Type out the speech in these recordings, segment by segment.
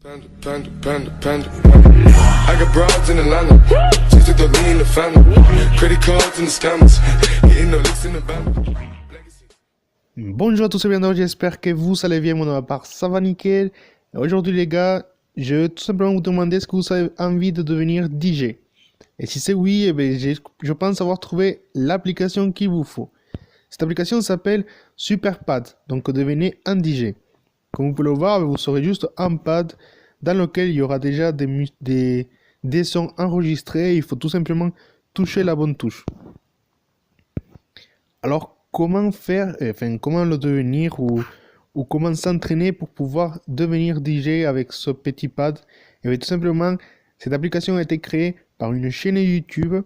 Panda, panda, panda, panda. I got broads in Atlanta. Just took the lean in the family. Credit cards and the scammers. Getting no licks in the band. Bonjour à tous et bienvenue, j'espère que vous allez bien, mon nom part ça va nickel. Aujourd'hui les gars, je vais tout simplement vous demander est-ce que vous avez envie de devenir DJ. Et si c'est oui, eh bien, je pense avoir trouvé l'application qu'il vous faut. Cette application s'appelle Superpad, donc devenez un DJ. Comme vous pouvez le voir, vous aurez juste un pad dans lequel il y aura déjà des sons enregistrés. Il faut tout simplement toucher la bonne touche. Alors, comment faire, comment le devenir ou comment s'entraîner pour pouvoir devenir DJ avec ce petit pad? Et bien, tout simplement, cette application a été créée par une chaîne YouTube.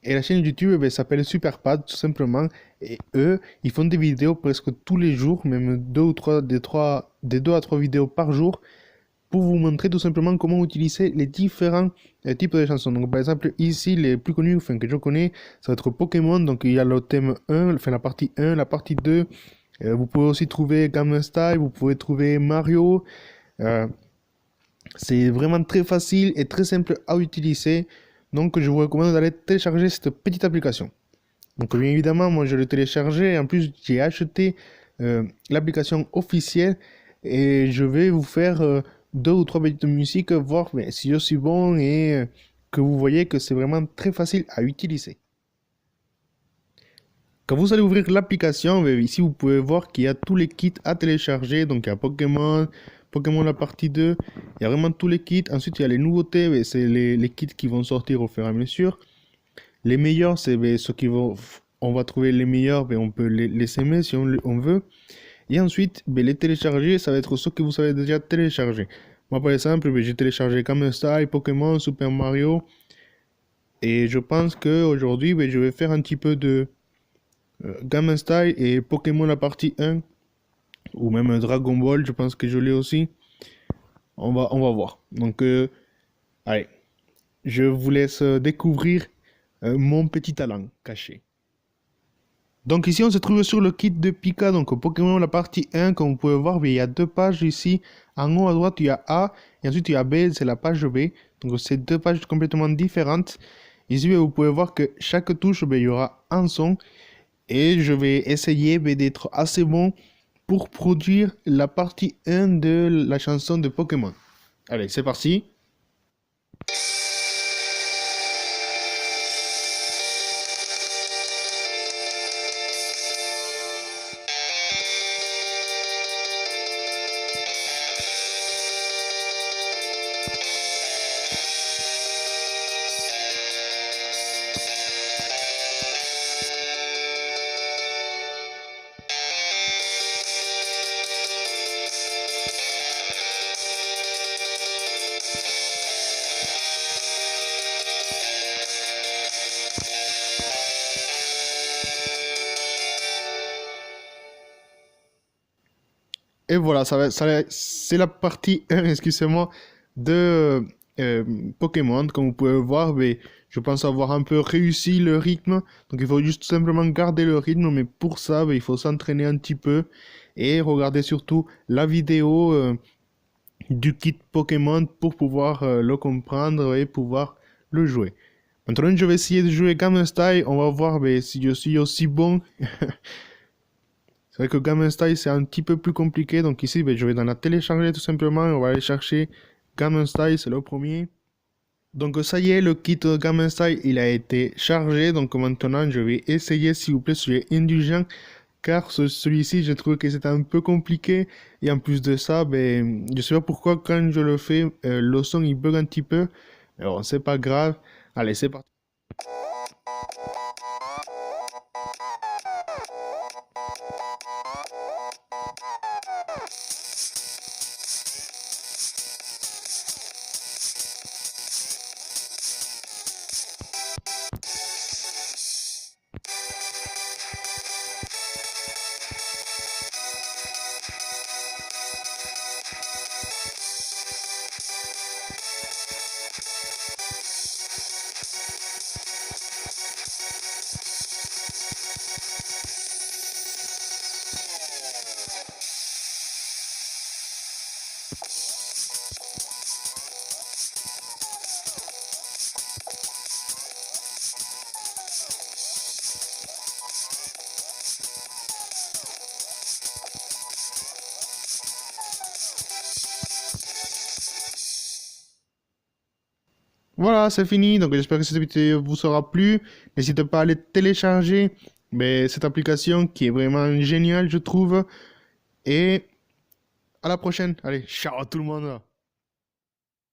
Et la chaîne YouTube s'appelle Superpad, tout simplement. Et eux, ils font des vidéos presque tous les jours, même deux à trois vidéos par jour, pour vous montrer tout simplement comment utiliser les différents types de chansons. Donc par exemple ici les plus connus que je connais, ça va être Pokémon, donc il y a le thème 1, la partie 1, la partie 2, vous pouvez aussi trouver Gangnam Style, vous pouvez trouver Mario, c'est vraiment très facile et très simple à utiliser, donc je vous recommande d'aller télécharger cette petite application. Donc bien évidemment moi je l'ai téléchargé et en plus j'ai acheté l'application officielle et je vais vous faire deux ou trois petites musiques, voir si je suis bon et que vous voyez que c'est vraiment très facile à utiliser. Quand vous allez ouvrir l'application, ici vous pouvez voir qu'il y a tous les kits à télécharger. Donc il y a Pokémon la partie 2, il y a vraiment tous les kits. Ensuite il y a les nouveautés, c'est les kits qui vont sortir au fur et à mesure. Les meilleurs, c'est ceux qui vont, on va trouver les meilleurs, on peut les aimer si on veut. Et ensuite, les télécharger, ça va être ceux que vous avez déjà téléchargé. Moi, par exemple, j'ai téléchargé Gangnam Style, Pokémon, Super Mario. Et je pense qu'aujourd'hui, je vais faire un petit peu de Gangnam Style et Pokémon la partie 1. Ou même Dragon Ball, je pense que je l'ai aussi. On va voir. Donc, allez, je vous laisse découvrir mon petit talent caché. Donc ici on se trouve sur le kit de Pika, donc Pokémon la partie 1, comme vous pouvez voir, il y a deux pages ici, en haut à droite il y a A, et ensuite il y a B, c'est la page B, donc c'est deux pages complètement différentes. Ici vous pouvez voir que chaque touche, il y aura un son, et je vais essayer d'être assez bon pour produire la partie 1 de la chanson de Pokémon. Allez, c'est parti. Et voilà, c'est la partie 1, excusez-moi, de Pokémon. Comme vous pouvez voir, je pense avoir un peu réussi le rythme. Donc il faut juste simplement garder le rythme, mais pour ça, il faut s'entraîner un petit peu et regarder surtout la vidéo du kit Pokémon pour pouvoir le comprendre et pouvoir le jouer. Maintenant, je vais essayer de jouer Gangnam Style. On va voir si je suis aussi bon. C'est vrai que Gangnam Style c'est un petit peu plus compliqué, donc ici je vais dans la télécharger tout simplement, on va aller chercher Gangnam Style, c'est le premier. Donc ça y est, le kit Gangnam Style il a été chargé, donc maintenant je vais essayer, s'il vous plaît, soyez indulgent, car celui-ci j'ai trouvé que c'était un peu compliqué, et en plus de ça, je sais pas pourquoi quand je le fais, le son il bug un petit peu, mais bon c'est pas grave, allez c'est parti. Voilà, c'est fini. Donc j'espère que cette vidéo vous sera plu. N'hésitez pas à aller télécharger cette application qui est vraiment géniale, je trouve. Et à la prochaine. Allez, ciao à tout le monde.